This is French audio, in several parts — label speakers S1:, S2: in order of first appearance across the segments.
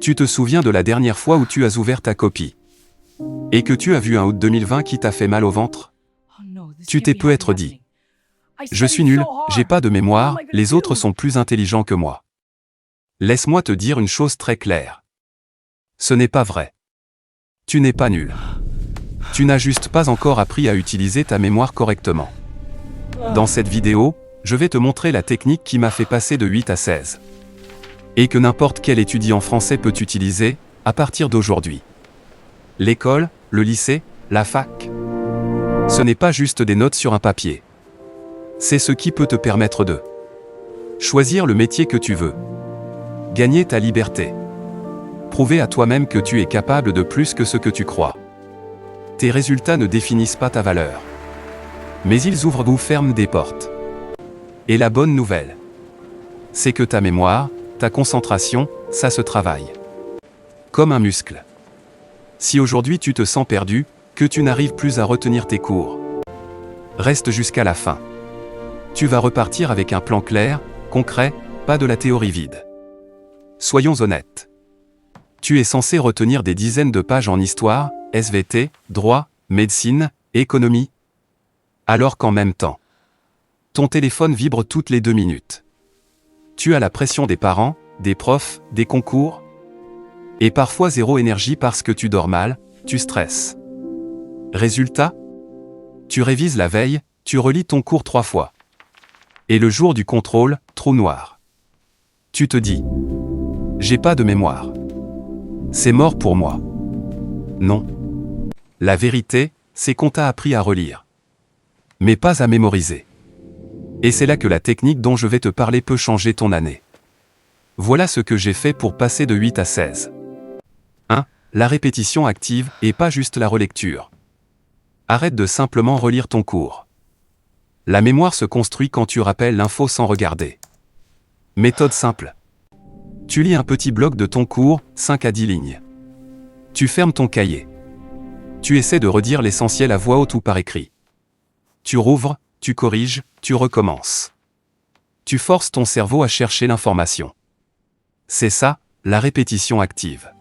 S1: Tu te souviens de la dernière fois où tu as ouvert ta copie et que tu as vu un août 2020 qui t'a fait mal au ventre? Tu t'es peut-être dit: je suis nul, j'ai pas de mémoire, les autres sont plus intelligents que moi. Laisse-moi te dire une chose très claire. Ce n'est pas vrai. Tu n'es pas nul. Tu n'as juste pas encore appris à utiliser ta mémoire correctement. Dans cette vidéo, je vais te montrer la technique qui m'a fait passer de 8 à 16. Et que n'importe quel étudiant français peut utiliser, à partir d'aujourd'hui. L'école, le lycée, la fac. Ce n'est pas juste des notes sur un papier. C'est ce qui peut te permettre de choisir le métier que tu veux. Gagner ta liberté. Prouver à toi-même que tu es capable de plus que ce que tu crois. Tes résultats ne définissent pas ta valeur. Mais ils ouvrent ou ferment des portes. Et la bonne nouvelle, c'est que ta mémoire, ta concentration, ça se travaille. Comme un muscle. Si aujourd'hui tu te sens perdu, que tu n'arrives plus à retenir tes cours, reste jusqu'à la fin. Tu vas repartir avec un plan clair, concret, pas de la théorie vide. Soyons honnêtes. Tu es censé retenir des dizaines de pages en histoire, SVT, droit, médecine, économie. Alors qu'en même temps, ton téléphone vibre toutes les 2 minutes. Tu as la pression des parents, des profs, des concours. Et parfois zéro énergie parce que tu dors mal, tu stresses. Résultat? Tu révises la veille, tu relis ton cours 3 fois. Et le jour du contrôle, trou noir. Tu te dis: j'ai pas de mémoire. C'est mort pour moi. Non. La vérité, c'est qu'on t'a appris à relire. Mais pas à mémoriser. Et c'est là que la technique dont je vais te parler peut changer ton année. Voilà ce que j'ai fait pour passer de 8 à 16. 1. La répétition active, et pas juste la relecture. Arrête de simplement relire ton cours. La mémoire se construit quand tu rappelles l'info sans regarder. Méthode simple. Tu lis un petit bloc de ton cours, 5 à 10 lignes. Tu fermes ton cahier. Tu essaies de redire l'essentiel à voix haute ou par écrit. Tu rouvres, tu corriges, tu recommences. Tu forces ton cerveau à chercher l'information. C'est ça, la répétition active.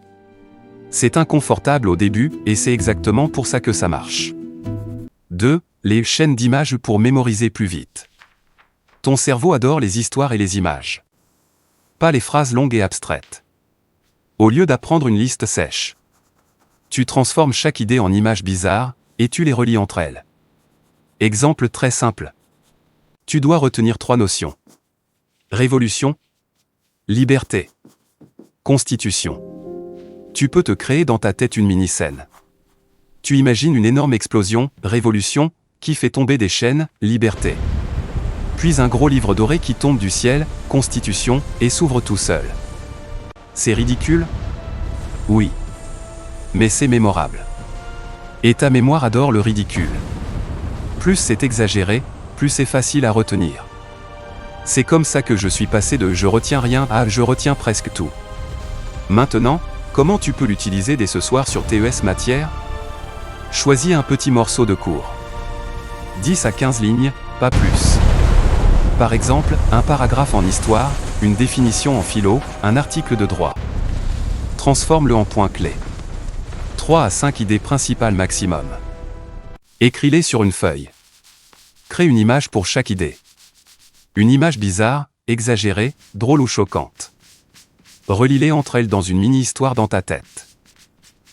S1: C'est inconfortable au début, et c'est exactement pour ça que ça marche. 2. Les chaînes d'images pour mémoriser plus vite. Ton cerveau adore les histoires et les images. Pas les phrases longues et abstraites. Au lieu d'apprendre une liste sèche, tu transformes chaque idée en images bizarres, et tu les relis entre elles. Exemple très simple. Tu dois retenir 3 notions. Révolution, liberté, constitution. Tu peux te créer dans ta tête une mini-scène. Tu imagines une énorme explosion, révolution, qui fait tomber des chaînes, liberté. Puis un gros livre doré qui tombe du ciel, constitution, et s'ouvre tout seul. C'est ridicule? Oui. Mais c'est mémorable. Et ta mémoire adore le ridicule. Plus c'est exagéré, plus c'est facile à retenir. C'est comme ça que je suis passé de « je retiens rien » à « je retiens presque tout ». Maintenant, comment tu peux l'utiliser dès ce soir sur TES matière? Choisis un petit morceau de cours. 10 à 15 lignes, pas plus. Par exemple, un paragraphe en histoire, une définition en philo, un article de droit. Transforme-le en points clés. 3 à 5 idées principales maximum. Écris-les sur une feuille. Crée une image pour chaque idée. Une image bizarre, exagérée, drôle ou choquante. Relis-les entre elles dans une mini-histoire dans ta tête.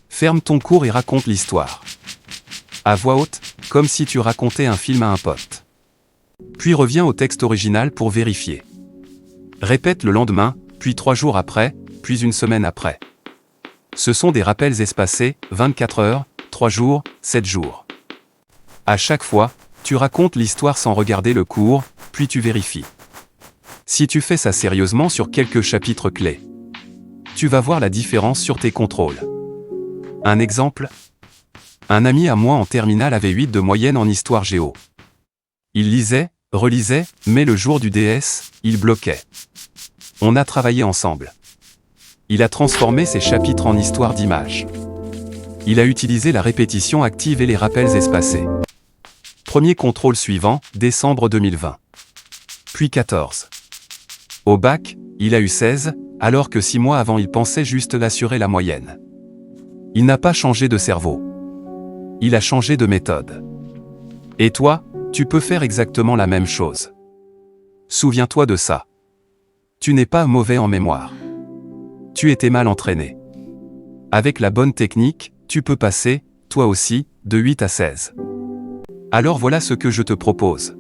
S1: Ferme ton cours et raconte l'histoire. À voix haute, comme si tu racontais un film à un pote. Puis reviens au texte original pour vérifier. Répète le lendemain, puis 3 jours après, puis une semaine après. Ce sont des rappels espacés, 24 heures, 3 jours, 7 jours. À chaque fois, tu racontes l'histoire sans regarder le cours, puis tu vérifies. Si tu fais ça sérieusement sur quelques chapitres clés, tu vas voir la différence sur tes contrôles. Un exemple? Un ami à moi en terminale avait 8 de moyenne en histoire géo. Il lisait, relisait, mais le jour du DS, il bloquait. On a travaillé ensemble. Il a transformé ses chapitres en histoire d'images. Il a utilisé la répétition active et les rappels espacés. Premier contrôle suivant, décembre 2020. Puis 14. Au bac, il a eu 16, alors que 6 mois avant il pensait juste l'assurer la moyenne. Il n'a pas changé de cerveau. Il a changé de méthode. Et toi, tu peux faire exactement la même chose. Souviens-toi de ça. Tu n'es pas mauvais en mémoire. Tu étais mal entraîné. Avec la bonne technique, tu peux passer, toi aussi, de 8 à 16. Alors voilà ce que je te propose.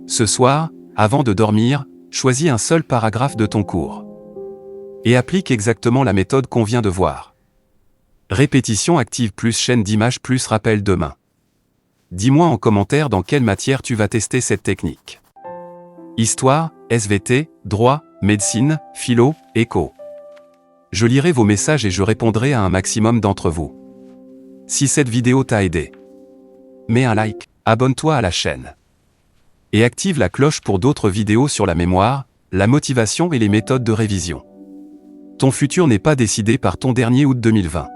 S1: Ce soir, avant de dormir, choisis un seul paragraphe de ton cours. Et applique exactement la méthode qu'on vient de voir. Répétition active plus chaîne d'images plus rappel demain. Dis-moi en commentaire dans quelle matière tu vas tester cette technique. Histoire, SVT, droit, médecine, philo, éco. Je lirai vos messages et je répondrai à un maximum d'entre vous. Si cette vidéo t'a aidé, mets un like, abonne-toi à la chaîne. Et active la cloche pour d'autres vidéos sur la mémoire, la motivation et les méthodes de révision. Ton futur n'est pas décidé par ton dernier août 2020.